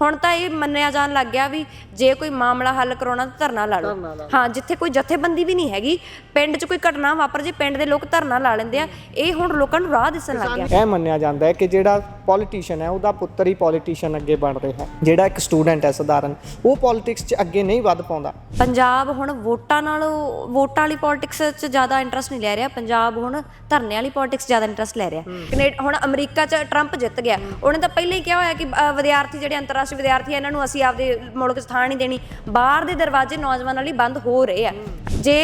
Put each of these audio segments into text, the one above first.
ਹੁਣ ਤਾਂ ਇਹ ਮੰਨਿਆ ਜਾਣ ਲੱਗ ਗਿਆ ਵੀ ਜੇ ਕੋਈ ਮਾਮਲਾ ਹੱਲ ਕਰਾਉਣਾ ਤਾਂ ਧਰਨਾ ਲਾ ਲਓ। ਹਾਂ, ਜਿੱਥੇ ਕੋਈ ਜਥੇਬੰਦੀ ਵੀ ਨਹੀਂ ਹੈਗੀ, ਪਿੰਡ 'ਚ ਕੋਈ ਘਟਨਾ ਵਾਪਰ ਜੇ ਪਿੰਡ ਦੇ ਲੋਕ ਧਰਨਾ ਲਾ ਲੈਂਦੇ ਆ। ਇਹ ਹੁਣ ਲੋਕਾਂ ਨੂੰ ਰਾਹ ਦਿਸਣ ਲੱਗ ਗਿਆ। ਇਹ ਮੰਨਿਆ ਜਾਂਦਾ ਹੈ ਕਿ ਜਿਹੜਾ ਪੋਲੀਟੀਸ਼ੀਅਨ ਹੈ ਉਹਦਾ ਪੁੱਤਰ ਹੀ ਪੋਲੀਟੀਸ਼ੀਅਨ ਅੱਗੇ ਬਣ ਰਿਹਾ, ਜਿਹੜਾ ਇੱਕ ਸਟੂਡੈਂਟ ਹੈ ਸਧਾਰਨ, ਉਹ ਪੋਲੀਟਿਕਸ 'ਚ ਅੱਗੇ ਨਹੀਂ ਵੱਧ ਪਾਉਂਦਾ। ਪੰਜਾਬ ਹੁਣ ਵੋਟਾਂ ਵਾਲੀ ਪੋਲਿਟਿਕਸ 'ਚ ਜ਼ਿਆਦਾ ਇੰਟਰਸਟ ਨਹੀਂ ਲੈ ਰਿਹਾ। ਪੰਜਾਬ ਹੁਣ ਧਰਨੇ ਵਾਲੀ ਪੋਲਿਟਿਕਸ ਜ਼ਿਆਦਾ ਇੰਟਰਸਟ ਲੈ ਰਿਹਾ। ਹੁਣ ਅਮਰੀਕਾ 'ਚ ਟਰੰਪ ਜਿੱਤ ਗਿਆ, ਉਹਨੇ ਤਾਂ ਪਹਿਲਾਂ ਹੀ ਕਿਹਾ ਹੋਇਆ ਕਿ ਵਿਦਿਆਰਥੀ ਜਿਹੜੇ ਅੰਤਰਰਾਸ਼ਟਰੀ ਵਿਦਿਆਰਥੀ ਇਹਨਾਂ ਨੂੰ ਅਸੀਂ ਆਪਦੇ ਮੁਲਕ 'ਚ ਥਾਂ ਨਹੀਂ ਦੇਣੀ। ਬਾਹਰ ਦੇ ਦਰਵਾਜ਼ੇ ਨੌਜਵਾਨਾਂ ਲਈ ਬੰਦ ਹੋ ਰਹੇ ਆ। ਜੇ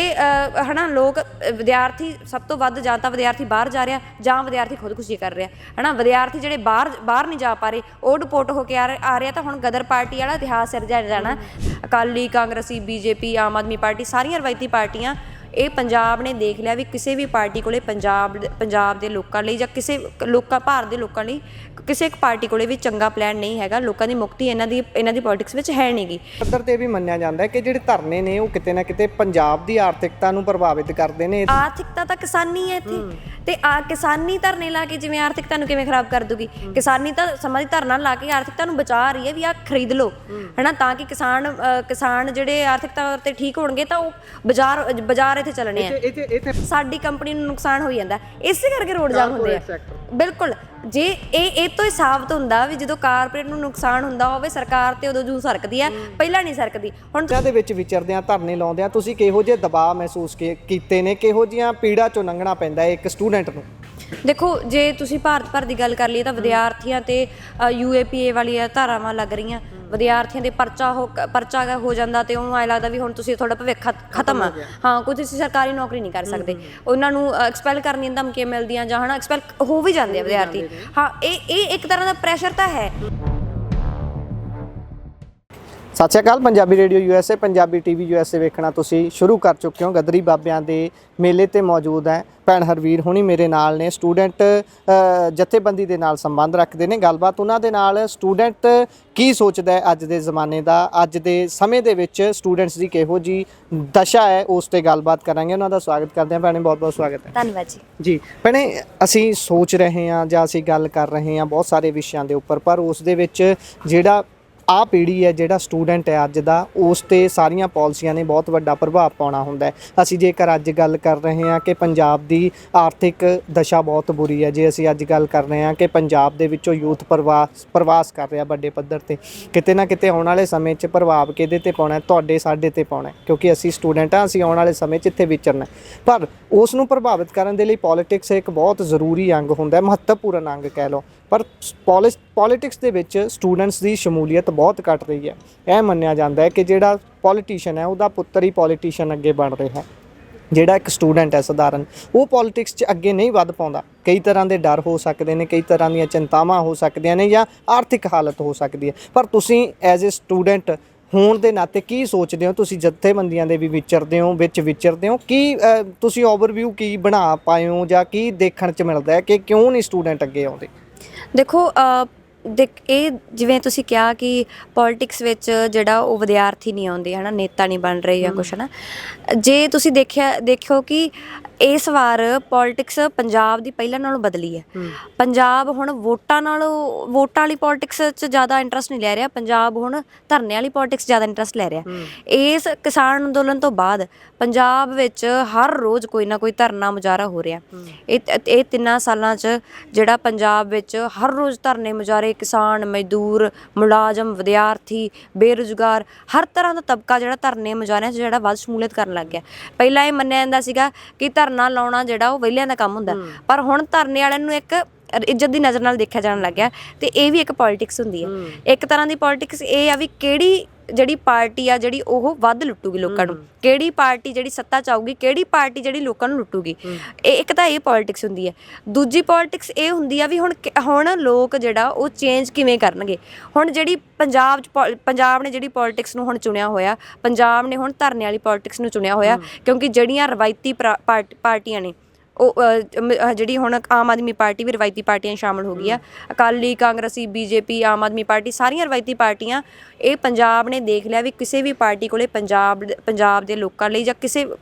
ਹੈ ਨਾ, ਲੋਕ ਵਿਦਿਆਰਥੀ ਸਭ ਤੋਂ ਵੱਧ ਜਾਂ ਤਾਂ ਵਿਦਿਆਰਥੀ ਬਾਹਰ ਜਾ ਰਿਹਾ ਜਾਂ ਵਿਦਿਆਰਥੀ ਖੁਦਕੁਸ਼ੀ ਕਰ ਰਿਹਾ ਹੈ ਨਾ। ਵਿਦਿਆਰਥੀ ਜਿਹੜੇ ਬਾਹਰ ਨਹੀਂ ਜਾ ਪਾ ਰਹੇ, ਉਹ ਡਿਪੋਰਟ ਹੋ ਕੇ ਆ ਰਿਹਾ। ਤਾਂ ਹੁਣ ਗਦਰ ਪਾਰਟੀ ਵਾਲਾ ਇਤਿਹਾਸ ਸਿਰਜਿਆ ਜਾਣਾ। ਅਕਾਲੀ, ਕਾਂਗਰਸੀ, ਬੀਜੇਪੀ, ਆਮ ਆਦਮੀ ਪਾਰਟੀ, ਸਾਰੀਆਂ ਰਵਾਇਤੀ ਪਾਰਟੀਆਂ, ਇਹ ਪੰਜਾਬ ਨੇ ਦੇਖ ਲਿਆ ਵੀ ਕਿਸੇ ਵੀ ਪਾਰਟੀ ਕੋਲੇ ਪੰਜਾਬ ਦੇ ਲੋਕਾਂ ਲਈ ਜਾਂ ਕਿਸੇ ਭਾਰਤ ਦੇ ਲੋਕਾਂ ਲਈ ਕਿਸੇ ਇੱਕ ਪਾਰਟੀ ਕੋਲੇ ਵੀ ਚੰਗਾ ਪਲਾਨ ਨਹੀਂ ਹੈਗਾ। ਲੋਕਾਂ ਦੀ ਮੁਕਤੀ ਇਹਨਾਂ ਦੀ ਪੋਲਿਟਿਕਸ ਵਿੱਚ ਹੈ ਨਹੀਂ ਗੀ। ਪੱਧਰ ਤੇ ਵੀ ਮੰਨਿਆ ਜਾਂਦਾ ਹੈ ਕਿ ਜਿਹੜੇ ਧਰਨੇ ਨੇ ਉਹ ਕਿਤੇ ਨਾ ਕਿਤੇ ਪੰਜਾਬ ਦੀ ਆਰਥਿਕਤਾ ਨੂੰ ਪ੍ਰਭਾਵਿਤ ਕਰਦੇ ਨੇ। ਆਰਥਿਕਤਾ ਤਾਂ ਕਿਸਾਨੀ ਹੈ ਇੱਥੇ, ਤੇ ਕਿਸਾਨੀ ਧਰਨੇ ਲਾ ਕੇ ਜਿਵੇਂ ਆਰਥਿਕਤਾ ਨੂੰ ਕਿਵੇਂ ਖਰਾਬ ਕਰ ਦੂਗੀ। ਕਿਸਾਨੀ ਤਾਂ ਸਮਾਂ ਦੀ ਧਰਨਾ ਲਾ ਕੇ ਆਰਥਿਕਤਾ ਨੂੰ ਬਚਾ ਰਹੀ ਹੈ ਵੀ ਆਹ ਖਰੀਦ ਲਓ, ਹੈ ਨਾ, ਤਾਂ ਕਿ ਕਿਸਾਨ ਜਿਹੜੇ ਆਰਥਿਕਤਾ ਤੇ ਠੀਕ ਹੋਣਗੇ ਤਾਂ ਉਹ ਬਾਜ਼ਾਰ ਇੱਥੇ ਚੱਲਣੇ ਆ। ਸਾਡੀ ਕੰਪਨੀ ਨੂੰ ਨੁਕਸਾਨ ਹੋਈ ਜਾਂਦਾ, ਇਸੇ ਕਰਕੇ ਰੋਡ ਜਾਮ ਹੁੰਦੇ ਆ। ਬਿਲਕੁਲ, ਜੇ ਇਹ ਤੋਂ ਹੀ ਸਾਬਤ ਹੁੰਦਾ ਵੀ ਜਦੋਂ ਕਾਰਪੋਰੇਟ ਨੂੰ ਨੁਕਸਾਨ ਹੁੰਦਾ ਹੋਵੇ, ਸਰਕਾਰ ਤੇ ਉਦੋਂ ਜੂ ਸਰਕਦੀ ਆ, ਪਹਿਲਾਂ ਨਹੀਂ ਸਰਕਦੀ। ਹੁਣ ਦੇ ਵਿੱਚ ਵਿਚਰਦਿਆਂ, ਧਰਨੇ ਲਾਉਂਦਿਆਂ ਤੁਸੀਂ ਕਿਹੋ ਜਿਹੇ ਦਬਾਅ ਮਹਿਸੂਸ ਕੀਤੇ ਨੇ, ਕਿਹੋ ਜਿਹੀਆਂ ਪੀੜਾ ਚੋਂ ਲੰਘਣਾ ਪੈਂਦਾ ਹੈ ਇੱਕ ਸਟੂਡੈਂਟ ਨੂੰ? ਦੇਖੋ, ਜੇ ਤੁਸੀਂ ਭਾਰਤ ਭਰ ਦੀ ਗੱਲ ਕਰ ਲਈਏ ਤਾਂ ਵਿਦਿਆਰਥੀਆਂ ਤੇ UAPA ਵਾਲੀਆਂ ਧਾਰਾਵਾਂ ਲੱਗ ਰਹੀਆਂ। ਵਿਦਿਆਰਥੀਆਂ ਦੇ ਪਰਚਾ ਹੋ ਜਾਂਦਾ ਤੇ ਉਹਨੂੰ ਐਂ ਲੱਗਦਾ ਵੀ ਹੁਣ ਤੁਸੀਂ ਤੁਹਾਡਾ ਭਵਿੱਖ ਖਤਮ ਆ। ਹਾਂ, ਕੋਈ ਤੁਸੀਂ ਸਰਕਾਰੀ ਨੌਕਰੀ ਨਹੀਂ ਕਰ ਸਕਦੇ। ਉਹਨਾਂ ਨੂੰ ਐਕਸਪੈਲ ਕਰਨ ਦੀਆਂ ਧਮਕੀਆਂ ਮਿਲਦੀਆਂ ਜਾਂ ਹੈ ਨਾ, ਐਕਸਪੈਲ ਹੋ ਵੀ ਜਾਂਦੇ ਆ ਵਿਦਿਆਰਥੀ। ਹਾਂ, ਇਹ ਇੱਕ ਤਰ੍ਹਾਂ ਦਾ ਪ੍ਰੈਸ਼ਰ ਤਾਂ ਹੈ। ਸਤਿ ਸ਼੍ਰੀ ਅਕਾਲ। Punjabi radio USA, Punjabi TV USA ਵੇਖਣਾ ਤੁਸੀਂ ਸ਼ੁਰੂ ਕਰ ਚੁੱਕੇ ਹੋ। ਗਦਰੀ ਬਾਬਿਆਂ ਦੇ ਮੇਲੇ ਤੇ ਮੌਜੂਦ ਹੈ। ਭੈਣ ਹਰਵੀਰ ਹੁਣੀ ਮੇਰੇ ਨਾਲ ਨੇ, ਸਟੂਡੈਂਟ ਜਥੇਬੰਦੀ ਦੇ ਨਾਲ ਸੰਬੰਧ ਰੱਖਦੇ ਨੇ। ਗੱਲਬਾਤ ਉਹਨਾਂ ਦੇ ਨਾਲ, ਸਟੂਡੈਂਟ ਕੀ ਸੋਚਦਾ ਹੈ ਅੱਜ ਦੇ ਜ਼ਮਾਨੇ ਦਾ, ਅੱਜ ਦੇ ਸਮੇਂ ਦੇ ਵਿੱਚ ਸਟੂਡੈਂਟਸ ਦੀ ਕਿਹੋ ਜੀ ਦਸ਼ਾ ਹੈ, ਉਸ ਤੇ ਗੱਲਬਾਤ ਕਰਾਂਗੇ। ਉਹਨਾਂ ਦਾ ਸਵਾਗਤ ਕਰਦੇ ਹਾਂ। ਭੈਣੇ, ਬਹੁਤ ਬਹੁਤ ਸਵਾਗਤ ਹੈ। ਧੰਨਵਾਦ ਜੀ। ਭੈਣੇ, ਅਸੀਂ ਸੋਚ ਰਹੇ ਹਾਂ ਜਾਂ ਅਸੀਂ ਗੱਲ ਕਰ ਰਹੇ ਹਾਂ ਬਹੁਤ ਸਾਰੇ ਵਿਸ਼ਿਆਂ ਦੇ ਉੱਪਰ, ਪਰ ਉਸ ਦੇ ਵਿੱਚ ਜਿਹੜਾ ਆਹ ਪੀੜ੍ਹੀ ਹੈ, ਜਿਹੜਾ ਸਟੂਡੈਂਟ ਹੈ ਅੱਜ ਦਾ, ਉਸ 'ਤੇ ਸਾਰੀਆਂ ਪਾਲਿਸੀਆਂ ਨੇ ਬਹੁਤ ਵੱਡਾ ਪ੍ਰਭਾਵ ਪਾਉਣਾ ਹੁੰਦਾ ਹੈ। ਅਸੀਂ ਜੇਕਰ ਅੱਜ ਗੱਲ ਕਰ ਰਹੇ ਹਾਂ ਕਿ ਪੰਜਾਬ ਦੀ ਆਰਥਿਕ ਦਸ਼ਾ ਬਹੁਤ ਬੁਰੀ ਹੈ, ਜੇ ਅਸੀਂ ਅੱਜ ਗੱਲ ਕਰ ਰਹੇ ਹਾਂ ਕਿ ਪੰਜਾਬ ਦੇ ਵਿੱਚੋਂ ਯੂਥ ਪ੍ਰਵਾਸ ਕਰ ਰਿਹਾ ਵੱਡੇ ਪੱਧਰ 'ਤੇ, ਕਿਤੇ ਨਾ ਕਿਤੇ ਆਉਣ ਵਾਲੇ ਸਮੇਂ 'ਚ ਪ੍ਰਭਾਵ ਕਿਹਦੇ 'ਤੇ ਪਾਉਣਾ? ਤੁਹਾਡੇ ਸਾਡੇ 'ਤੇ ਪਾਉਣਾ, ਕਿਉਂਕਿ ਅਸੀਂ ਸਟੂਡੈਂਟ ਹਾਂ, ਅਸੀਂ ਆਉਣ ਵਾਲੇ ਸਮੇਂ 'ਚ ਇੱਥੇ ਵਿਚਰਨਾ। ਪਰ ਉਸ ਨੂੰ ਪ੍ਰਭਾਵਿਤ ਕਰਨ ਦੇ ਲਈ ਪੋਲੀਟਿਕਸ ਇੱਕ ਬਹੁਤ ਜ਼ਰੂਰੀ ਅੰਗ ਹੁੰਦਾ, ਮਹੱਤਵਪੂਰਨ ਅੰਗ ਕਹਿ ਲਓ। ਪਰ ਪੋਲੀਟਿਕਸ ਦੇ ਵਿੱਚ ਸਟੂਡੈਂਟਸ ਦੀ ਸ਼ਮੂਲੀਅਤ ਬਹੁਤ ਘੱਟ ਰਹੀ ਹੈ। ਇਹ ਮੰਨਿਆ ਜਾਂਦਾ ਹੈ ਕਿ ਜਿਹੜਾ ਪੋਲੀਟੀਸ਼ੀਅਨ ਹੈ ਉਹਦਾ ਪੁੱਤਰ ਹੀ ਪੋਲੀਟੀਸ਼ੀਅਨ ਅੱਗੇ ਬਣ ਰਿਹਾ, ਜਿਹੜਾ ਇੱਕ ਸਟੂਡੈਂਟ ਹੈ ਸਧਾਰਨ, ਉਹ ਪੋਲੀਟਿਕਸ 'ਚ ਅੱਗੇ ਨਹੀਂ ਵੱਧ ਪਾਉਂਦਾ। ਕਈ ਤਰ੍ਹਾਂ ਦੇ ਡਰ ਹੋ ਸਕਦੇ ਨੇ, ਕਈ ਤਰ੍ਹਾਂ ਦੀਆਂ ਚਿੰਤਾਵਾਂ ਹੋ ਸਕਦੀਆਂ ਨੇ, ਜਾਂ ਆਰਥਿਕ ਹਾਲਤ ਹੋ ਸਕਦੀ ਹੈ। ਪਰ ਤੁਸੀਂ ਐਜ਼ ਏ ਸਟੂਡੈਂਟ ਹੋਣ ਦੇ ਨਾਤੇ ਕੀ ਸੋਚਦੇ ਹੋ? ਤੁਸੀਂ ਜਥੇਬੰਦੀਆਂ ਦੇ ਵੀ ਵਿਚਰਦੇ ਹੋ, ਕੀ ਤੁਸੀਂ ਓਵਰਵਿਊ ਕੀ ਬਣਾ ਪਾਏ ਹੋ, ਜਾਂ ਕੀ ਦੇਖਣ 'ਚ ਮਿਲਦਾ ਹੈ ਕਿ ਕਿਉਂ ਨਹੀਂ ਸਟੂਡੈਂਟ ਅੱਗੇ ਆਉਂਦੇ? ਦੇਖੋ, ਇਹ ਜਿਵੇਂ ਤੁਸੀਂ ਕਿਹਾ ਕਿ ਪੋਲਿਟਿਕਸ ਵਿੱਚ ਜਿਹੜਾ ਉਹ ਵਿਦਿਆਰਥੀ ਨਹੀਂ ਆਉਂਦੇ, ਹੈ ਨਾ, ਨੇਤਾ ਨਹੀਂ ਬਣ ਰਹੇ ਜਾਂ ਕੁਛ, ਹੈ ਨਾ। ਜੇ ਤੁਸੀਂ ਦੇਖੋ ਕਿ ਇਸ ਵਾਰ ਪੋਲਿਟਿਕਸ ਪੰਜਾਬ ਦੀ ਪਹਿਲਾਂ ਨਾਲੋਂ ਬਦਲੀ ਹੈ। ਪੰਜਾਬ ਹੁਣ ਵੋਟਾਂ ਵਾਲੀ ਪੋਲਿਟਿਕਸ 'ਚ ਜ਼ਿਆਦਾ ਇੰਟਰਸਟ ਨਹੀਂ ਲੈ ਰਿਹਾ। ਪੰਜਾਬ ਹੁਣ ਧਰਨੇ ਵਾਲੀ ਪੋਲਿਟਿਕਸ ਜ਼ਿਆਦਾ ਇੰਟਰਸਟ ਲੈ ਰਿਹਾ। ਇਸ ਕਿਸਾਨ ਅੰਦੋਲਨ ਤੋਂ ਬਾਅਦ ਪੰਜਾਬ ਵਿੱਚ ਹਰ ਰੋਜ਼ ਕੋਈ ਨਾ ਕੋਈ ਧਰਨਾ ਮੁਜ਼ਾਹਰਾ ਹੋ ਰਿਹਾ। ਇਹ 3 ਸਾਲਾਂ 'ਚ ਜਿਹੜਾ ਪੰਜਾਬ ਵਿੱਚ ਹਰ ਰੋਜ਼ ਧਰਨੇ ਮੁਜ਼ਾਹਰੇ, ਕਿਸਾਨ, ਮਜ਼ਦੂਰ, ਮੁਲਾਜ਼ਮ, ਵਿਦਿਆਰਥੀ, ਬੇਰੁਜ਼ਗਾਰ, ਹਰ ਤਰ੍ਹਾਂ ਦਾ ਤਬਕਾ ਜਿਹੜਾ ਧਰਨੇ ਮੁਜ਼ਾਹਰਿਆਂ 'ਚ ਜਿਹੜਾ ਵੱਧ ਸ਼ਮੂਲੀਅਤ ਕਰਨ ਲੱਗ ਗਿਆ। ਪਹਿਲਾਂ ਇਹ ਮੰਨਿਆ ਜਾਂਦਾ ਸੀਗਾ ਕਿ ਧਰਨਾ ਲਾਉਣਾ ਜਿਹੜਾ ਉਹ ਵਿਹਲਿਆਂ ਦਾ ਕੰਮ ਹੁੰਦਾ, ਪਰ ਹੁਣ ਧਰਨੇ ਵਾਲਿਆਂ ਨੂੰ ਇੱਕ ਇੱਜ਼ਤ ਦੀ ਨਜ਼ਰ ਨਾਲ ਦੇਖਿਆ ਜਾਣ ਲੱਗ ਗਿਆ। ਤੇ ਇਹ ਵੀ ਇੱਕ ਪੋਲਿਟਿਕਸ ਹੁੰਦੀ ਹੈ। ਇੱਕ ਤਰ੍ਹਾਂ ਦੀ ਪੋਲਿਟਿਕਸ ਇਹ ਆ ਵੀ ਕਿਹੜੀ ਜਿਹੜੀ ਪਾਰਟੀ ਆ ਜਿਹੜੀ ਉਹ ਵੱਧ ਲੁੱਟੂਗੀ ਲੋਕਾਂ ਨੂੰ, ਕਿਹੜੀ ਪਾਰਟੀ ਜਿਹੜੀ ਸੱਤਾ 'ਚ ਆਊਗੀ, ਕਿਹੜੀ ਪਾਰਟੀ ਜਿਹੜੀ ਲੋਕਾਂ ਨੂੰ ਲੁੱਟੂਗੀ। ਇੱਕ ਤਾਂ ਇਹ ਪੋਲਿਟਿਕਸ ਹੁੰਦੀ ਹੈ। ਦੂਜੀ ਪੋਲਿਟਿਕਸ ਇਹ ਹੁੰਦੀ ਆ ਵੀ ਹੁਣ ਲੋਕ ਜਿਹੜਾ ਉਹ ਚੇਂਜ ਕਿਵੇਂ ਕਰਨਗੇ। ਹੁਣ ਜਿਹੜੀ ਪੰਜਾਬ ਨੇ ਜਿਹੜੀ ਪੋਲਿਟਿਕਸ ਨੂੰ ਹੁਣ ਚੁਣਿਆ ਹੋਇਆ, ਪੰਜਾਬ ਨੇ ਹੁਣ ਧਰਨੇ ਵਾਲੀ ਪੋਲਿਟਿਕਸ ਨੂੰ ਚੁਣਿਆ ਹੋਇਆ, ਕਿਉਂਕਿ ਜਿਹੜੀਆਂ ਰਵਾਇਤੀ ਪਾਰਟੀਆਂ ਨੇ, ਉਹ ਜਿਹੜੀ ਹੁਣ ਆਮ ਆਦਮੀ ਪਾਰਟੀ ਵੀ ਰਵਾਇਤੀ ਪਾਰਟੀਆਂ ਸ਼ਾਮਲ ਹੋ ਗਈ ਆ। ਅਕਾਲੀ, ਕਾਂਗਰਸੀ, BJP, ਆਮ ਆਦਮੀ ਪਾਰਟੀ, ਸਾਰੀਆਂ ਰਵਾਇਤੀ ਪਾਰਟੀਆਂ, ਇਹ ਪੰਜਾਬ ਨੇ ਦੇਖ ਲਿਆ ਵੀ ਕਿਸੇ ਵੀ ਪਾਰਟੀ ਕੋਲੇ ਪੰਜਾਬ ਦੇ ਲੋਕਾਂ ਲਈ ਜਾਂ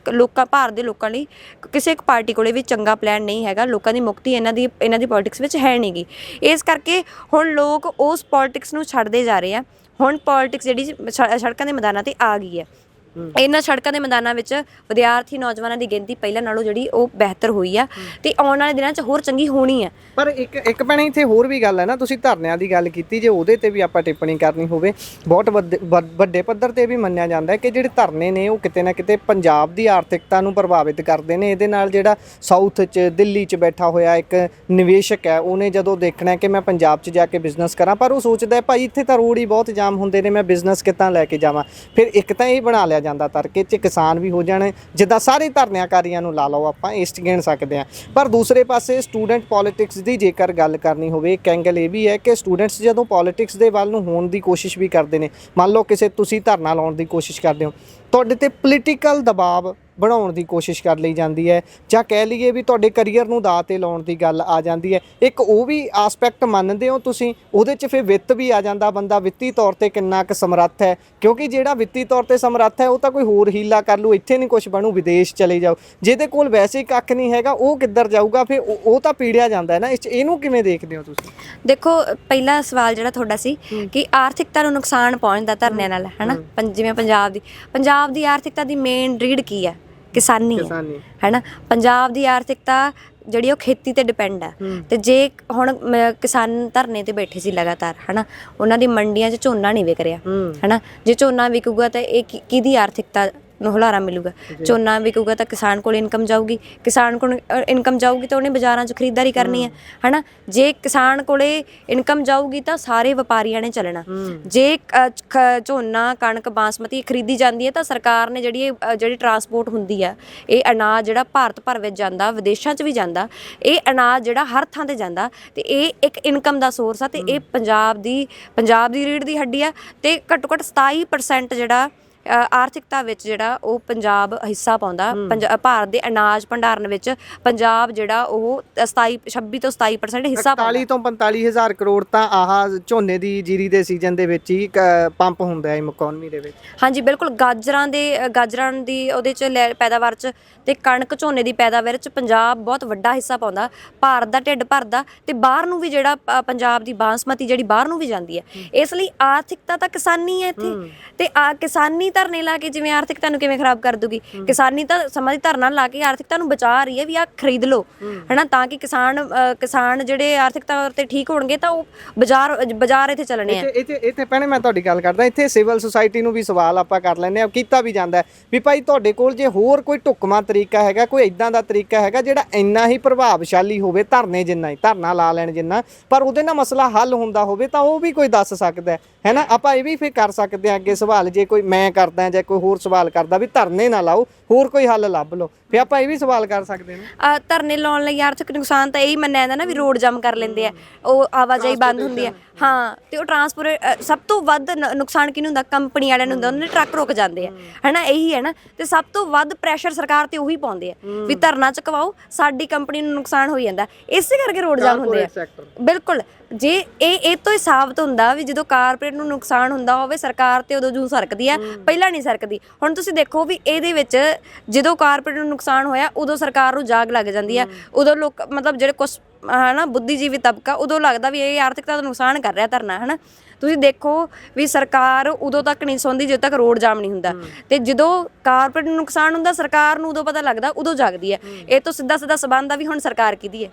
ਭਾਰਤ ਦੇ ਲੋਕਾਂ ਲਈ ਕਿਸੇ ਇੱਕ ਪਾਰਟੀ ਕੋਲੇ ਵੀ ਚੰਗਾ ਪਲਾਨ ਨਹੀਂ ਹੈਗਾ। ਲੋਕਾਂ ਦੀ ਮੁਕਤੀ ਇਹਨਾਂ ਦੀ ਪੋਲਿਟਿਕਸ ਵਿੱਚ ਹੈ ਨਹੀਂ ਗੀ। ਇਸ ਕਰਕੇ ਹੁਣ ਲੋਕ ਉਸ ਪੋਲਿਟਿਕਸ ਨੂੰ ਛੱਡਦੇ ਜਾ ਰਹੇ ਆ। ਹੁਣ ਪੋਲਿਟਿਕਸ ਜਿਹੜੀ ਸੜਕਾਂ ਦੇ ਮੈਦਾਨਾਂ ਤੇ ਆ ਗਈ ਹੈ। ਇਹਨਾਂ ਸੜਕਾਂ ਦੇ ਮੈਦਾਨਾਂ ਵਿੱਚ ਵਿਦਿਆਰਥੀ ਨੌਜਵਾਨਾਂ ਦੀ ਗਿਣਤੀ ਪਹਿਲਾਂ ਨਾਲੋਂ ਜਿਹੜੀ ਉਹ ਬਿਹਤਰ ਹੋਈ ਆ ਤੇ ਆਉਣ ਵਾਲੇ ਦਿਨਾਂ 'ਚ ਹੋਰ ਚੰਗੀ ਹੋਣੀ ਆ। ਪਰ ਇੱਕ ਭੈਣੇ ਇੱਥੇ ਹੋਰ ਵੀ ਗੱਲ ਹੈ ਨਾ, ਤੁਸੀਂ ਧਰਨਿਆਂ ਦੀ ਗੱਲ ਕੀਤੀ, ਜੇ ਉਹਦੇ ਤੇ ਵੀ ਆਪਾਂ ਟਿੱਪਣੀ ਕਰਨੀ ਹੋਵੇ, ਬਹੁਤ ਵੱਡੇ ਪੱਧਰ ਤੇ ਵੀ ਮੰਨਿਆ ਜਾਂਦਾ ਹੈ ਕਿ ਜਿਹੜੇ ਧਰਨੇ ਨੇ ਉਹ ਕਿਤੇ ਨਾ ਕਿਤੇ ਪੰਜਾਬ ਦੀ ਆਰਥਿਕਤਾ ਨੂੰ ਪ੍ਰਭਾਵਿਤ ਕਰਦੇ ਨੇ। ਇਹਦੇ ਨਾਲ ਜਿਹੜਾ ਸਾਊਥ 'ਚ ਦਿੱਲੀ 'ਚ ਬੈਠਾ ਹੋਇਆ ਇੱਕ ਨਿਵੇਸ਼ਕ ਹੈ, ਉਹਨੇ ਜਦੋਂ ਦੇਖਣਾ ਕਿ ਮੈਂ ਪੰਜਾਬ 'ਚ ਜਾ ਕੇ ਬਿਜ਼ਨਸ ਕਰਾਂ, ਪਰ ਉਹ ਸੋਚਦਾ ਭਾਈ ਇੱਥੇ ਤਾਂ ਰੋਡ ਹੀ ਬਹੁਤ ਜਾਮ ਹੁੰਦੇ ਨੇ, ਮੈਂ ਬਿਜ਼ਨਸ ਕਿੱਦਾਂ ਲੈ ਕੇ ਜਾਵਾਂ। ਫਿਰ ਇੱਕ ਤਾਂ ਇਹ ਬਣਾ ਲਿਆ ਜਾਂਦਾ ਤਰਕੇ 'ਚ ਕਿਸਾਨ ਵੀ ਹੋ ਜਾਣ, ਜਿੱਦਾਂ ਸਾਰੇ ਧਰਨਿਆਕਾਰੀਆਂ ਨੂੰ ਲਾ ਲਓ ਆਪਾਂ ਇਸ 'ਚ ਗਿਣ ਸਕਦੇ ਹਾਂ। ਪਰ ਦੂਸਰੇ ਪਾਸੇ ਸਟੂਡੈਂਟ ਪੋਲਿਟਿਕਸ ਦੀ ਜੇਕਰ ਗੱਲ ਕਰਨੀ ਹੋਵੇ, ਇੱਕ ਐਂਗਲ ਇਹ ਵੀ ਹੈ ਕਿ ਸਟੂਡੈਂਟਸ ਜਦੋਂ ਪੋਲਿਟਿਕਸ ਦੇ ਵੱਲ ਨੂੰ ਹੋਣ ਦੀ ਕੋਸ਼ਿਸ਼ ਵੀ ਕਰਦੇ ਨੇ, ਮੰਨ ਲਓ ਕਿਸੇ ਤੁਸੀਂ ਧਰਨਾ ਲਾਉਣ ਦੀ ਕੋਸ਼ਿਸ਼ ਕਰਦੇ ਹੋ, ਤੁਹਾਡੇ ਤੇ ਪੋਲੀਟੀਕਲ ਦਬਾਅ ਬਣਾਉਣ ਦੀ ਕੋਸ਼ਿਸ਼ ਕਰ ਲਈ ਜਾਂਦੀ ਹੈ, ਜਾਂ ਕਹਿ ਲਈਏ ਵੀ ਤੁਹਾਡੇ ਕਰੀਅਰ ਨੂੰ ਦਾਅ 'ਤੇ ਲਾਉਣ ਦੀ ਗੱਲ ਆ ਜਾਂਦੀ ਹੈ। ਇੱਕ ਉਹ ਵੀ ਆਸਪੈਕਟ ਮੰਨਦੇ ਹੋ ਤੁਸੀਂ, ਉਹਦੇ 'ਚ ਫਿਰ ਵਿੱਤ ਵੀ ਆ ਜਾਂਦਾ, ਬੰਦਾ ਵਿੱਤੀ ਤੌਰ 'ਤੇ ਕਿੰਨਾ ਕੁ ਸਮਰੱਥ ਹੈ, ਕਿਉਂਕਿ ਜਿਹੜਾ ਵਿੱਤੀ ਤੌਰ 'ਤੇ ਸਮਰੱਥ ਹੈ ਉਹ ਤਾਂ ਕੋਈ ਹੋਰ ਹੀਲਾ ਕਰ ਲੂ, ਇੱਥੇ ਨਹੀਂ ਕੁਝ ਬਣੂ, ਵਿਦੇਸ਼ ਚਲੇ ਜਾਓ। ਜਿਹਦੇ ਕੋਲ ਵੈਸੇ ਕੱਖ ਨਹੀਂ ਹੈਗਾ ਉਹ ਕਿੱਧਰ ਜਾਊਗਾ, ਫਿਰ ਉਹ ਤਾਂ ਪੀੜਿਆ ਜਾਂਦਾ ਹੈ ਨਾ। ਇਹਨੂੰ ਕਿਵੇਂ ਦੇਖਦੇ ਹੋ ਤੁਸੀਂ? ਦੇਖੋ, ਪਹਿਲਾ ਸਵਾਲ ਜਿਹੜਾ ਤੁਹਾਡਾ ਸੀ ਕਿ ਆਰਥਿਕਤਾ ਨੂੰ ਨੁਕਸਾਨ ਪਹੁੰਚਦਾ ਧਰਨਿਆਂ ਨਾਲ, ਹੈ ਨਾ। ਜਿਵੇਂ ਪੰਜਾਬ ਦੀ ਆਰਥਿਕਤਾ ਦੀ ਮੇਨ ਰੀੜ ਕੀ ਹੈ? ਕਿਸਾਨੀ ਹੈ ਨਾ। ਪੰਜਾਬ ਦੀ ਆਰਥਿਕਤਾ ਜਿਹੜੀ ਉਹ ਖੇਤੀ ਤੇ ਡਿਪੈਂਡ ਹੈ। ਤੇ ਜੇ ਹੁਣ ਕਿਸਾਨ ਧਰਨੇ ਤੇ ਬੈਠੇ ਸੀ ਲਗਾਤਾਰ, ਹੈ ਨਾ, ਉਹਨਾਂ ਦੀ ਮੰਡੀਆਂ 'ਚ ਝੋਨਾ ਨਹੀਂ ਵਿਕ ਰਿਹਾ, ਹੈ ਨਾ। ਜੇ ਝੋਨਾ ਵਿਕੂਗਾ ਤਾਂ ਇਹ ਕਿਹਦੀ ਆਰਥਿਕਤਾ ਨੂੰ ਹੁਲਾਰਾ ਮਿਲੂਗਾ? ਝੋਨਾ ਵਿਕੂਗਾ ਤਾਂ ਕਿਸਾਨ ਕੋਲ ਇਨਕਮ ਜਾਊਗੀ, ਕਿਸਾਨ ਕੋਲ ਇਨਕਮ ਜਾਊਗੀ ਤਾਂ ਉਹਨੇ ਬਾਜ਼ਾਰਾਂ 'ਚ ਖਰੀਦਦਾਰੀ ਕਰਨੀ ਹੈ ਨਾ। ਜੇ ਕਿਸਾਨ ਕੋਲੇ ਇਨਕਮ ਜਾਊਗੀ ਤਾਂ ਸਾਰੇ ਵਪਾਰੀਆਂ ਨੇ ਚੱਲਣਾ। ਜੇ ਝੋਨਾ, ਕਣਕ, ਬਾਸਮਤੀ ਖਰੀਦੀ ਜਾਂਦੀ ਹੈ ਤਾਂ ਸਰਕਾਰ ਨੇ ਜਿਹੜੀ ਟਰਾਂਸਪੋਰਟ ਹੁੰਦੀ ਆ, ਇਹ ਅਨਾਜ ਜਿਹੜਾ ਭਾਰਤ ਭਰ ਵਿੱਚ ਜਾਂਦਾ, ਵਿਦੇਸ਼ਾਂ 'ਚ ਵੀ ਜਾਂਦਾ, ਇਹ ਅਨਾਜ ਜਿਹੜਾ ਹਰ ਥਾਂ ਤੇ ਜਾਂਦਾ ਤੇ ਇਹ ਇੱਕ ਇਨਕਮ ਦਾ ਸੋਰਸ ਆ। ਤੇ ਇਹ ਪੰਜਾਬ ਦੀ ਰੀੜ੍ਹ ਦੀ ਹੱਡੀ ਆ। ਤੇ ਘੱਟੋ ਘੱਟ 27% ਜਿਹੜਾ ਆਰਥਿਕਤਾ ਵਿੱਚ ਜਿਹੜਾ ਉਹ ਪੰਜਾਬ ਹਿੱਸਾ ਪਾਉਂਦਾ। ਭਾਰਤ ਦੇ ਅਨਾਜ ਭੰਡਾਰਨ ਵਿੱਚ ਪੰਜਾਬ ਜਿਹੜਾ ਉਹ 26 ਤੋਂ 27% ਹਿੱਸਾ ਪਾਉਂਦਾ। 40 ਤੋਂ 45 ਹਜ਼ਾਰ ਕਰੋੜ ਤਾਂ ਆਹ ਝੋਨੇ ਦੀ ਜੀਰੀ ਦੇ ਸੀਜ਼ਨ ਦੇ ਵਿੱਚ ਹੀ ਪੰਪ ਹੁੰਦਾ ਹੈ ਇਕਨੋਮੀ ਦੇ ਵਿੱਚ। ਹਾਂਜੀ ਬਿਲਕੁਲ। ਗਾਜਰਾਂ ਦੀ ਉਹਦੇ 'ਚ ਪੈਦਾਵਾਰ 'ਚ ਤੇ ਕਣਕ, ਝੋਨੇ ਦੀ ਪੈਦਾਵਾਰ 'ਚ ਪੰਜਾਬ ਬਹੁਤ ਵੱਡਾ ਹਿੱਸਾ ਪਾਉਂਦਾ। ਭਾਰਤ ਦਾ ਢਿੱਡ ਭਰਦਾ ਤੇ ਬਾਹਰ ਨੂੰ ਵੀ ਜਿਹੜਾ ਪੰਜਾਬ ਦੀ ਬਾਸਮਤੀ ਜਿਹੜੀ ਬਾਹਰ ਨੂੰ ਵੀ ਜਾਂਦੀ ਹੈ। ਇਸ ਲਈ ਆਰਥਿਕਤਾ ਤਾਂ ਕਿਸਾਨੀ ਹੈ ਇੱਥੇ। ਤੇ ਕਿਸਾਨੀ ਧਰਨੇ ਲਾ ਕੇ ਜਿਵੇਂ ਆਰਥਿਕਤਾ ਨੂੰ ਕਿਵੇਂ ਖਰਾਬ ਕਰ ਦੂਗੀ? ਕਿਸਾਨੀ ਤਾਂ ਸਮਾਂ ਦੀ ਧਰਨਾ ਲਾ ਕੇ ਆਰਥਿਕਤਾ ਨੂੰ ਬਚਾ ਰਹੀ ਹੈ ਵੀ ਆਹ ਖਰੀਦ ਲਓ, ਹਨਾ, ਤਾਂ ਕਿ ਕਿਸਾਨ ਜਿਹੜੇ ਆਰਥਿਕਤਾ ਤੇ ਠੀਕ ਹੋਣਗੇ ਤਾਂ ਉਹ ਬਾਜ਼ਾਰ ਇੱਥੇ ਚੱਲਣੇ ਆ। ਇੱਥੇ ਭੈਣੇ ਮੈਂ ਤੁਹਾਡੀ ਗੱਲ ਕਰਦਾ, ਇੱਥੇ ਸਿਵਲ ਸੁਸਾਇਟੀ ਨੂੰ ਵੀ ਸਵਾਲ ਆਪਾਂ ਕਰ ਲੈਂਦੇ ਹਾਂ, ਕੀਤਾ ਵੀ ਜਾਂਦਾ ਵੀ ਭਾਈ ਤੁਹਾਡੇ ਕੋਲ ਜੇ ਹੋਰ ਕੋਈ ਢੁੱਕਵਾਂ ਤਰੀਕਾ ਹੈਗਾ, ਕੋਈ ਇਦਾਂ ਦਾ ਤਰੀਕਾ ਹੈਗਾ ਜਿਹੜਾ ਇੰਨਾ ਹੀ ਪ੍ਰਭਾਵਸ਼ਾਲੀ ਹੋਵੇ, ਧਰਨੇ ਜਿੰਨਾ ਹੀ, ਧਰਨਾ ਲਾ ਲੈਣ ਜਿੰਨਾ, ਪਰ ਉਹਦੇ ਨਾਲ ਮਸਲਾ ਹੱਲ ਹੁੰਦਾ ਹੋਵੇ, ਤਾਂ ਉਹ ਵੀ ਕੋਈ ਦੱਸ ਸਕਦਾ ਹੈ ਨਾ। ਆਪਾਂ ਇਹ ਵੀ ਫਿਰ ਕਰ ਸਕਦੇ ਹਾਂ ਅੱਗੇ ਸਵਾਲ, ਜੇ ਕੋਈ ਮੈਂ ਕਰਦਾ ਜਾਂ ਕੋਈ ਹੋਰ ਸਵਾਲ ਕਰਦਾ ਵੀ ਧਰਨੇ ਨਾ ਲਾਓ, ਹੋਰ ਕੋਈ ਹੱਲ ਲੱਭ ਲਓ, ਫਿਰ ਆਪਾਂ ਇਹ ਵੀ ਸਵਾਲ ਕਰ ਸਕਦੇ ਹਾਂ। ਧਰਨੇ ਲਾਉਣ ਲਈ ਆਰਥਿਕ ਨੁਕਸਾਨ ਤਾਂ ਇਹੀ ਮੰਨਿਆ ਜਾਂਦਾ ਨਾ ਵੀ ਰੋਡ ਜਾਮ ਕਰ ਲੈਂਦੇ ਆ, ਉਹ ਆਵਾਜਾਈ ਬੰਦ ਹੁੰਦੀ ਹੈ। ਹਾਂ, ਤੇ ਉਹ ਟਰਾਂਸਪੋਰਟ ਸਭ ਤੋਂ ਵੱਧ ਨੁਕਸਾਨ ਕਿਹਨੂੰ ਹੁੰਦਾ? ਕੰਪਨੀ ਵਾਲਿਆਂ ਨੂੰ ਹੁੰਦਾ, ਉਹਨਾਂ ਨੇ ਟਰੱਕ ਰੁਕ ਜਾਂਦੇ ਆ, ਹੈ ਨਾ, ਇਹੀ ਹੈ ਨਾ। ਤੇ ਸਭ ਤੋਂ ਵੱਧ ਪ੍ਰੈਸ਼ਰ ਸਰਕਾਰ ਤੇ ਉਹੀ ਪਾਉਂਦੇ ਆ ਵੀ ਧਰਨਾ ਚੁਕਵਾਓ, ਸਾਡੀ ਕੰਪਨੀ ਨੂੰ ਨੁਕਸਾਨ ਹੋਈ ਜਾਂਦਾ, ਇਸੇ ਕਰਕੇ ਰੋਡ ਜਾਮ ਹੁੰਦੇ ਆ। ਬਿਲਕੁਲ। ਜੇ ਇਹ ਤੋਂ ਹੀ ਸਾਬਤ ਹੁੰਦਾ ਵੀ ਜਦੋਂ ਕਾਰਪੋਰੇਟ ਨੂੰ ਨੁਕਸਾਨ ਹੁੰਦਾ ਹੋਵੇ, ਸਰਕਾਰ ਤੇ ਉਦੋਂ ਜੂੰ ਸਰਕਦੀ ਆ, ਪਹਿਲਾਂ ਨਹੀਂ ਸਰਕਦੀ। ਹੁਣ ਤੁਸੀਂ ਦੇਖੋ ਵੀ ਇਹਦੇ ਵਿੱਚ ਜਦੋਂ ਕਾਰਪੋਰੇਟ ਨੂੰ ਨੁਕਸਾਨ ਹੋਇਆ ਉਦੋਂ ਸਰਕਾਰ ਨੂੰ ਜਾਗ ਲੱਗ ਜਾਂਦੀ ਆ, ਉਦੋਂ ਲੋਕ ਮਤਲਬ ਜਿਹੜੇ ਕੁਛ ਹੈ ਨਾ ਬੁੱਧੀਜੀਵੀ ਤਬਕਾ, ਉਦੋਂ ਲੱਗਦਾ ਵੀ ਇਹ ਆਰਥਿਕਤਾ ਦਾ ਨੁਕਸਾਨ ਕਰ ਰਿਹਾ ਧਰਨਾ, ਹੈ ਨਾ। ਤੁਸੀਂ ਦੇਖੋ ਵੀ ਸਰਕਾਰ ਉਦੋਂ ਤੱਕ ਨਹੀਂ ਸੌਂਦੀ ਜਦੋਂ ਤੱਕ ਰੋਡ ਜਾਮ ਨਹੀਂ ਹੁੰਦਾ, ਤੇ ਜਦੋਂ ਕਾਰਪੋਰੇਟ ਨੂੰ ਨੁਕਸਾਨ ਹੁੰਦਾ ਸਰਕਾਰ ਨੂੰ ਉਦੋਂ ਪਤਾ ਲੱਗਦਾ, ਉਦੋਂ ਜਾਗਦੀ ਹੈ। ਇਹ ਤੋਂ ਸਿੱਧਾ ਸੰਬੰਧ ਆ ਵੀ ਹੁਣ ਸਰਕਾਰ ਕਿਹਦੀ ਹੈ?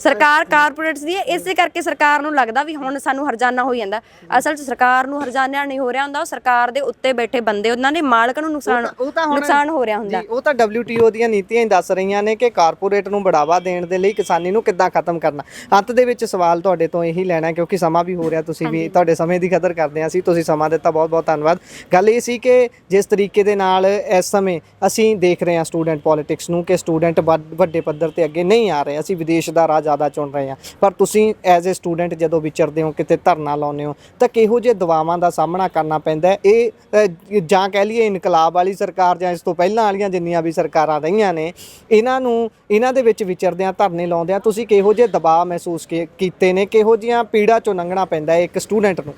ਸਰਕਾਰ ਕਾਰਪੋਰੇਟਸ ਦੀ ਹੈ। ਇਸੇ ਕਰਕੇ ਸਰਕਾਰ ਨੂੰ ਲੱਗਦਾ ਵੀ ਹੁਣ ਸਾਨੂੰ ਹਰਜਾਨਾ ਹੋ ਜਾਂਦਾ। ਅਸਲ 'ਚ ਸਰਕਾਰ ਨੂੰ ਹਰਜਾਨਾ ਨਹੀਂ ਹੋ ਰਿਹਾ ਹੁੰਦਾ, ਉਹ ਸਰਕਾਰ ਦੇ ਉੱਤੇ ਬੈਠੇ ਬੰਦੇ, ਉਹਨਾਂ ਦੇ ਮਾਲਕ ਨੂੰ ਨੁਕਸਾਨ ਹੋ ਰਿਹਾ ਹੁੰਦਾ। ਉਹ ਤਾਂ WTO ਦੀਆਂ ਨੀਤੀਆਂ ਹੀ ਦੱਸ ਰਹੀਆਂ ਨੇ ਕਿ ਕਾਰਪੋਰੇਟ ਨੂੰ ਬੜਾਵਾ ਦੇਣ ਦੇ ਲਈ ਕਿਸਾਨੀ ਨੂੰ ਕਿੱਦਾਂ ਖਤਮ ਕਰਨਾ। ਅੰਤ ਦੇ ਵਿੱਚ ਸਵਾਲ ਤੁਹਾਡੇ ਤੋਂ ਇਹੀ ਲੈਣਾ, ਕਿਉਂਕਿ ਸਮਾਂ ਵੀ ਹੋ ਰਿਹਾ, ਤੁਸੀਂ ਵੀ ਤੁਹਾਡੇ ਸਮੇਂ ਦੀ ਕਦਰ ਕਰਦੇ ਹਾਂ ਅਸੀਂ, ਤੁਸੀਂ ਸਮਾਂ ਦਿੱਤਾ, ਬਹੁਤ ਬਹੁਤ ਧੰਨਵਾਦ। ਗੱਲ ਇਹ ਸੀ ਕਿ ਜਿਸ ਤਰੀਕੇ ਦੇ ਨਾਲ ਇਸ ਸਮੇਂ ਅਸੀਂ ਦੇਖ ਰਹੇ ਹਾਂ ਸਟੂਡੈਂਟ ਪੋਲਿਟਿਕਸ ਨੂੰ, ਕਿ ਸਟੂਡੈਂਟ ਵੱਡੇ ਪੱਧਰ ਤੇ ਅੱਗੇ ਨਹੀਂ ਆ ਰਹੇ, ਅਸੀਂ ਵਿਦੇਸ਼ ਦਾ ਰਾਹ ਜ਼ਿਆਦਾ ਚੁਣ ਰਹੇ ਹਾਂ, ਪਰ ਤੁਸੀਂ ਐਜ਼ ਏ ਸਟੂਡੈਂਟ ਜਦੋਂ ਵਿਚਰਦੇ ਹੋ, ਕਿਤੇ ਧਰਨਾ ਲਾਉਂਦੇ ਹੋ, ਤਾਂ ਕਿਹੋ ਜਿਹੇ ਦਬਾਵਾਂ ਦਾ ਸਾਹਮਣਾ ਕਰਨਾ ਪੈਂਦਾ? ਇਹ ਜਾਂ ਕਹਿ ਲਈਏ ਇਨਕਲਾਬ ਵਾਲੀ ਸਰਕਾਰ ਜਾਂ ਇਸ ਤੋਂ ਪਹਿਲਾਂ ਵਾਲੀਆਂ ਜਿੰਨੀਆਂ ਵੀ ਸਰਕਾਰਾਂ ਰਹੀਆਂ ਨੇ, ਇਹਨਾਂ ਦੇ ਵਿੱਚ ਵਿਚਰਦਿਆਂ, ਧਰਨੇ ਲਾਉਂਦਿਆਂ ਤੁਸੀਂ ਕਿਹੋ ਜਿਹੇ ਦਬਾਅ ਮਹਿਸੂਸ ਕੀਤੇ ਨੇ, ਕਿਹੋ ਜਿਹੀਆਂ ਪੀੜਾ ਚੋਂ ਲੰਘਣਾ ਪੈਂਦਾ ਇੱਕ ਸਟੂਡੈਂਟ ਨੂੰ?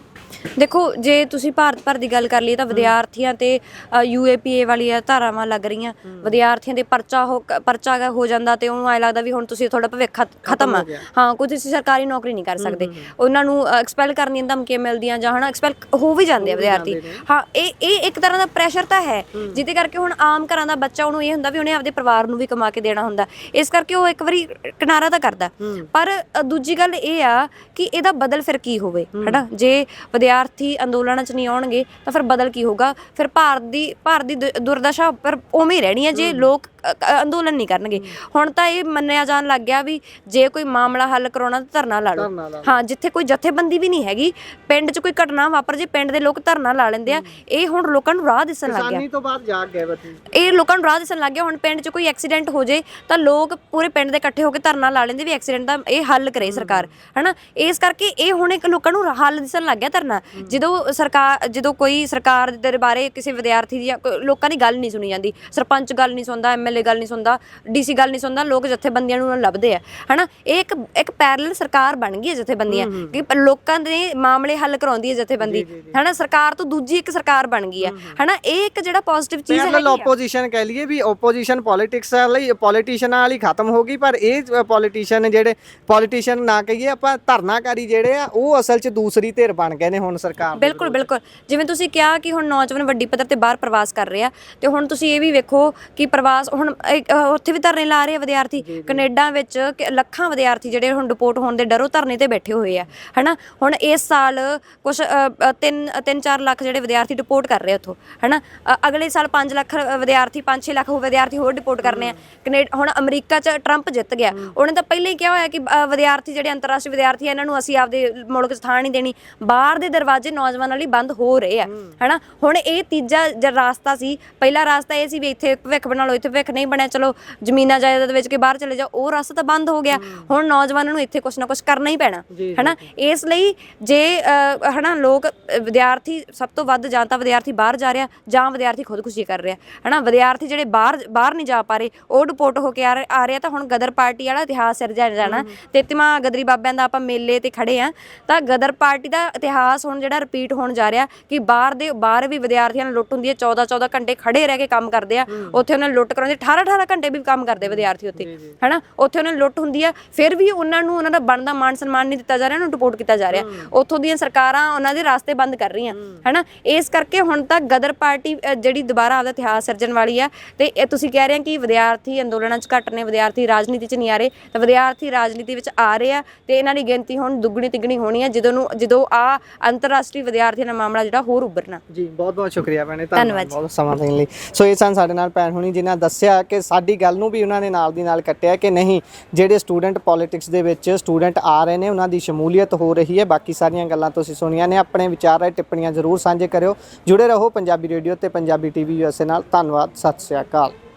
ਦੇਖੋ ਜੇ ਤੁਸੀਂ ਭਾਰਤ ਭਰ ਦੀ ਗੱਲ ਕਰ ਲਈਏ ਤਾਂ ਵਿਦਿਆਰਥੀਆਂ ਤੇ UAPA ਵਾਲੀਆਂ ਧਾਰਾਵਾਂ ਲੱਗ ਰਹੀਆਂ, ਵਿਦਿਆਰਥੀਆਂ ਦੇ ਪਰਚਾ ਹੋ ਜਾਂਦਾ ਤੇ ਉਹਨੂੰ ਐ ਲੱਗਦਾ ਵੀ ਹੁਣ ਤੁਸੀਂ ਤੁਹਾਡਾ ਭਵਿੱਖ ਖਤਮ ਆ, ਹਾਂ ਕੋਈ ਤੁਸੀਂ ਸਰਕਾਰੀ ਨੌਕਰੀ ਨਹੀਂ ਕਰ ਸਕਦੇ, ਉਹਨਾਂ ਨੂੰ ਐਕਸਪੈਲ ਕਰਨ ਦੀਆਂ ਧਮਕੀਆਂ ਮਿਲਦੀਆਂ ਜਾਂ ਹਨਾ ਐਕਸਪੈਲ ਹੋ ਵੀ ਜਾਂਦੇ ਆ ਵਿਦਿਆਰਥੀ। ਹਾਂ ਇਹ ਇੱਕ ਤਰ੍ਹਾਂ ਦਾ ਪ੍ਰੈਸ਼ਰ ਤਾਂ ਹੈ, ਜਿਹਦੇ ਕਰਕੇ ਹੁਣ ਆਮ ਘਰਾਂ ਦਾ ਬੱਚਾ ਉਹਨੂੰ ਇਹ ਹੁੰਦਾ ਵੀ ਉਹਨੇ ਆਪਦੇ ਪਰਿਵਾਰ ਨੂੰ ਵੀ ਕਮਾ ਕੇ ਦੇਣਾ ਹੁੰਦਾ, ਇਸ ਕਰਕੇ ਉਹ ਇੱਕ ਵਾਰੀ ਕਿਨਾਰਾ ਤਾਂ ਕਰਦਾ। ਪਰ ਦੂਜੀ ਗੱਲ ਇਹ ਆ ਕਿ ਇਹਦਾ ਬਦਲ ਫਿਰ ਕੀ ਹੋਵੇ ਹਨਾ, ਜੇ ਵਿਦਿਆਰਥੀ ਅੰਦੋਲਨਾਂ 'ਚ ਨਹੀਂ ਆਉਣਗੇ ਤਾਂ ਫਿਰ ਬਦਲ ਕੀ ਹੋਊਗਾ, ਫਿਰ ਭਾਰਤ ਦੀ ਦੁਰਦਸ਼ਾ ਪਰ ਉਵੇਂ ਹੀ ਰਹਿਣੀ ਹੈ ਜੇ ਲੋਕ ਅੰਦੋਲਨ ਨਹੀਂ ਕਰਨਗੇ। ਹੁਣ ਤਾਂ ਇਹ ਮੰਨਿਆ ਜਾਣ ਲੱਗ ਗਿਆ ਵੀ ਜੇ ਕੋਈ ਮਾਮਲਾ ਹੱਲ ਕਰਾਉਣਾ ਤਾਂ ਧਰਨਾ ਲਾ ਲਓ, ਹਾਂ ਜਿੱਥੇ ਕੋਈ ਜਥੇਬੰਦੀ ਵੀ ਨਹੀਂ ਹੈਗੀ, ਪਿੰਡ 'ਚ ਕੋਈ ਘਟਨਾ ਵਾਪਰ ਜੇ ਪਿੰਡ ਦੇ ਲੋਕ ਧਰਨਾ ਲਾ ਲੈਂਦੇ ਆ। ਇਹ ਹੁਣ ਲੋਕਾਂ ਨੂੰ ਰਾਹ ਦਿਸਣ ਲੱਗ ਗਿਆ, ਤੋਂ ਬਾਅਦ ਜਾਗ ਗਏ ਇਹ ਲੋਕਾਂ ਨੂੰ ਰਾਹ ਦਿਸਣ ਲੱਗ ਗਿਆ। ਹੁਣ ਪਿੰਡ 'ਚ ਕੋਈ ਐਕਸੀਡੈਂਟ ਹੋ ਜੇ ਤਾਂ ਲੋਕ ਪੂਰੇ ਪਿੰਡ ਦੇ ਇਕੱਠੇ ਹੋ ਕੇ ਧਰਨਾ ਲਾ ਲੈਂਦੇ ਵੀ ਐਕਸੀਡੈਂਟ ਦਾ ਇਹ ਹੱਲ ਕਰੇ ਸਰਕਾਰ ਹਨਾ। ਇਸ ਕਰਕੇ ਇਹ ਹੁਣ ਇੱਕ ਲੋਕਾਂ ਨੂੰ ਹੱਲ ਦਿਸਣ ਲੱਗ ਗਿਆ ਧਰਨਾ। ਜਦੋਂ ਕੋਈ ਸਰਕਾਰ ਦੇ ਬਾਰੇ ਕਿਸੇ ਵਿਦਿਆਰਥੀ ਦੀ ਲੋਕਾਂ ਦੀ ਗੱਲ ਨਹੀਂ ਸੁਣੀ ਜਾਂਦੀ, ਸਰਪੰਚ ਗੱਲ ਨਹੀਂ ਸੁਣਦਾ, MLA ਗੱਲ ਨਹੀਂ ਸੁਣਦਾ, DC ਗੱਲ ਨਹੀਂ ਸੁਣਦਾ, ਲੋਕ ਜਥੇਬੰਦੀਆਂ ਨੂੰ ਲੱਭਦੇ ਆ ਹਨਾ। ਇਹ ਇੱਕ ਪੈਰਲਲ ਸਰਕਾਰ ਬਣ ਗਈ ਹੈ ਜਥੇਬੰਦੀਆਂ, ਕਿ ਲੋਕਾਂ ਦੇ ਮਾਮਲੇ ਹੱਲ ਕਰਾਉਂਦੀ ਹੈ ਜਥੇਬੰਦੀ ਹਨਾ। ਸਰਕਾਰ ਤੋਂ ਦੂਜੀ ਇੱਕ ਸਰਕਾਰ ਬਣ ਗਈ ਹੈ ਹਨਾ। ਇਹ ਇੱਕ ਜਿਹੜਾ ਪੋਜ਼ਿਟਿਵ ਚੀਜ਼ ਹੈ। ਆਪੋਜੀਸ਼ਨ ਕਹਿ ਲਈਏ ਵੀ ਆਪੋਜੀਸ਼ਨ ਪੋਲਿਟਿਕਸ ਲਈ ਪੋਲੀਟੀਸ਼ੀਅਨਾਂ ਵਾਲੀ ਖਤਮ ਹੋ ਗਈ, ਪਰ ਇਹ ਪੋਲੀਟੀਸ਼ੀਅਨ ਨਾ ਕਹੀਏ ਆਪਾਂ, ਧਰਨਾਕਾਰੀ ਜਿਹੜੇ ਆ ਉਹ ਅਸਲ 'ਚ ਦੂਸਰੀ ਧਿਰ ਬਣ ਗਏ ਨੇ ਹੁਣ ਸਰਕਾਰ। ਬਿਲਕੁਲ ਜਿਵੇਂ ਤੁਸੀਂ ਕਿਹਾ ਕਿ ਹੁਣ ਨੌਜਵਾਨ ਵੱਡੀ ਪੱਧਰ ਤੇ ਬਾਹਰ ਪ੍ਰਵਾਸ ਕਰ ਰਹੇ ਆ, ਤੇ ਹੁਣ ਤੁਸੀਂ ਇਹ ਵੀ ਵੇਖੋ ਕਿ ਪ੍ਰਵਾਸ ਹੁਣ ਉੱਥੇ ਵੀ ਧਰਨੇ ਲਾ ਰਹੇ ਆ ਵਿਦਿਆਰਥੀ। ਕੈਨੇਡਾ ਵਿੱਚ ਲੱਖਾਂ ਵਿਦਿਆਰਥੀ ਜਿਹੜੇ ਹੁਣ ਡਿਪੋਰਟ ਹੋਣ ਦੇ ਡਰੋਂ ਧਰਨੇ ਤੇ ਬੈਠੇ ਹੋਏ ਆ ਹਨਾ। ਹੁਣ ਇਸ ਸਾਲ ਕੁਛ 3-4 ਲੱਖ ਜਿਹੜੇ ਵਿਦਿਆਰਥੀ ਡਿਪੋਰਟ ਕਰ ਰਹੇ ਉੱਥੋਂ ਹਨਾ। ਅਗਲੇ ਸਾਲ 5 ਲੱਖ ਵਿਦਿਆਰਥੀ 5-6 ਲੱਖ ਵਿਦਿਆਰਥੀ ਹੋਰ ਡਿਪੋਰਟ ਕਰਨੇ ਆ। ਹੁਣ ਅਮਰੀਕਾ 'ਚ ਟਰੰਪ ਜਿੱਤ ਗਿਆ, ਉਹਨੇ ਤਾਂ ਪਹਿਲਾਂ ਹੀ ਕਿਹਾ ਹੋਇਆ ਕਿ ਵਿਦਿਆਰਥੀ ਜਿਹੜੇ ਅੰਤਰਰਾਸ਼ਟਰੀ ਵਿਦਿਆਰਥੀ ਇਹਨਾਂ ਨੂੰ ਅਸੀਂ ਆਪਦੇ ਮੁਲਕ 'ਚ ਥਾਂ ਨਹੀਂ ਦੇਣੀ। ਬਾਹਰ ਦੇ ਦਰਵਾਜ਼ੇ ਨੌਜਵਾਨਾਂ ਲਈ ਬੰਦ ਹੋ ਰਹੇ ਆ ਹਨਾ। ਹੁਣ ਇਹ ਤੀਜਾ ਰਾਸਤਾ ਸੀ। ਪਹਿਲਾ ਰਾਸਤਾ ਇਹ ਸੀ ਵੀ ਇੱਥੇ ਭਵਿੱਖ ਬਣਾ ਲਓ, ਇੱਥੇ ਭਵਿੱਖ ਨਹੀਂ ਬਣਿਆ ਚਲੋ ਜ਼ਮੀਨਾਂ ਜਾਇਦਾਦ ਵੇਚ ਕੇ ਬਾਹਰ ਚਲੇ ਜਾਓ, ਉਹ ਰਾਸਤਾ ਤਾਂ ਬੰਦ ਹੋ ਗਿਆ। ਹੁਣ ਨੌਜਵਾਨਾਂ ਨੂੰ ਇੱਥੇ ਕੁਛ ਨਾ ਕੁਛ ਕਰਨਾ ਹੀ ਪੈਣਾ ਹਨਾ। ਇਸ ਲਈ ਜੇ ਹਨਾ ਲੋਕ ਵਿਦਿਆਰਥੀ ਸਭ ਤੋਂ ਵੱਧ ਜਾਂ ਤਾਂ ਵਿਦਿਆਰਥੀ ਬਾਹਰ ਜਾ ਰਿਹਾ ਜਾਂ ਵਿਦਿਆਰਥੀ ਖੁਦਕੁਸ਼ੀ ਕਰ ਰਿਹਾ ਹਨਾ। ਵਿਦਿਆਰਥੀ ਜਿਹੜੇ ਬਾਹਰ ਨਹੀਂ ਜਾ ਪਾ ਰਹੇ ਉਹ ਡਿਪੋਰਟ ਹੋ ਕੇ ਆ ਰਿਹਾ, ਤਾਂ ਹੁਣ ਗਦਰ ਪਾਰਟੀ ਵਾਲਾ ਇਤਿਹਾਸ ਸਿਰਜਿਆ ਜਾਣਾ। 33ਵਾਂ ਗਦਰੀ ਬਾਬਿਆਂ ਦਾ ਆਪਾਂ ਮੇਲੇ ਤੇ ਖੜੇ ਆ, ਤਾਂ ਗਦਰ ਪਾਰਟੀ ਦਾ ਇਤਿਹਾਸ ਹੁਣ ਜਿਹੜਾ ਰਿਪੀਟ ਹੋਣ ਜਾ ਰਿਹਾ ਕਿ ਬਾਹਰ ਵੀ ਵਿਦਿਆਰਥੀਆਂ ਨੂੰ ਲੁੱਟ ਹੁੰਦੀ ਹੈ। 14 ਘੰਟੇ ਖੜੇ ਰਹਿ ਕੇ ਕੰਮ ਕਰਦੇ ਆ, ਉੱਥੇ ਉਹਨਾਂ ਨੂੰ ਲੁੱਟ ਕਰਾਉਂਦੇ। 18 ਘੰਟੇ ਵੀ ਕੰਮ ਕਰਦੇ ਵਿਦਿਆਰਥੀ ਉੱਥੇ ਹਨਾ। ਉੱਥੇ ਉਹਨਾਂ ਨੂੰ ਲੁੱਟ ਹੁੰਦੀ ਆ, ਫਿਰ ਵੀ ਉਹਨਾਂ ਨੂੰ ਉਹਨਾਂ ਦਾ ਬਣਦਾ ਮਾਣ ਸਨਮਾਨ ਨਹੀਂ ਦਿੱਤਾ ਜਾ ਰਿਹਾ, ਉਹਨਾਂ ਨੂੰ ਡਿਪੋਰਟ ਕੀਤਾ ਜਾ ਰਿਹਾ। ਉੱਥੋਂ ਦੀਆਂ ਸਰਕਾਰਾਂ ਉਹਨਾਂ ਦੇ ਰਾਸਤੇ ਬੰਦ ਕਰ ਰਹੀਆਂ ਹਨਾ। ਇਸ ਕਰਕੇ ਹੁਣ ਤਾਂ ਗਦਰ ਪਾਰਟੀ ਜਿਹੜੀ ਦੁਬਾਰਾ ਆਪਦਾ ਇਤਿਹਾਸ ਸਿਰਜਣ ਵਾਲੀ ਆ। ਤੇ ਇਹ ਤੁਸੀਂ ਕਹਿ ਰਹੇ ਕਿ ਵਿਦਿਆਰਥੀ ਅੰਦੋਲਨਾਂ 'ਚ ਘੱਟ ਨੇ, ਵਿਦਿਆਰਥੀ ਰਾਜਨੀਤੀ 'ਚ ਨਹੀਂ ਆ ਰਹੇ, ਤਾਂ ਵਿਦਿਆਰਥੀ ਰਾਜਨੀਤੀ ਵਿੱਚ ਆ ਰਹੇ ਆ ਤੇ ਇਹਨਾਂ ਦੀ ਗਿਣਤੀ ਹੁਣ ਦੁੱਗਣੀ ਤਿੱਗਣੀ ਹੋਣੀ ਆ ਜਦੋਂ ਆ ਅੰਤਰਰਾਸ਼ਟਰੀ ਵਿਦਿਆਰਥੀਆਂ ਦਾ ਮਾਮਲਾ ਜਿਹੜਾ ਹੋਰ ਉੱਭਰਨਾ। ਜੀ ਬਹੁਤ ਸ਼ੁਕਰੀਆ ਭੈਣੇ, ਧੰਨਵਾਦ ਬਹੁਤ ਸਮਾਂ ਦੇਣ ਲਈ। ਸੋ ਇਹ ਸਨ ਸਾਡੇ ਨਾਲ ਭੈਣ ਹੁਣੀ, ਜਿਨ੍ਹਾਂ ਦੱਸਿਆ ਕਿ ਸਾਡੀ ਗੱਲ ਨੂੰ ਵੀ ਉਹਨਾਂ ਨੇ ਨਾਲ ਦੀ ਨਾਲ ਕੱਟਿਆ ਕਿ ਨਹੀਂ, ਜਿਹੜੇ ਸਟੂਡੈਂਟ ਪੋਲਿਟਿਕਸ ਦੇ ਵਿੱਚ ਸਟੂਡੈਂਟ ਆ ਰਹੇ ਨੇ ਉਹਨਾਂ ਦੀ ਸ਼ਮੂਲੀਅਤ ਹੋ ਰਹੀ ਹੈ। ਬਾਕੀ ਸਾਰੀਆਂ ਗੱਲਾਂ ਤੁਸੀਂ ਸੁਣੀਆਂ ਨੇ, ਆਪਣੇ ਵਿਚਾਰ ਰਾਏ ਟਿੱਪਣੀਆਂ ਜ਼ਰੂਰ ਸਾਂਝੇ ਕਰਿਓ। ਜੁੜੇ ਰਹੋ ਪੰਜਾਬੀ ਰੇਡੀਓ ਤੇ ਪੰਜਾਬੀ TV USA ਨਾਲ। ਧੰਨਵਾਦ, ਸਤਿ ਸ਼੍ਰੀ ਅਕਾਲ।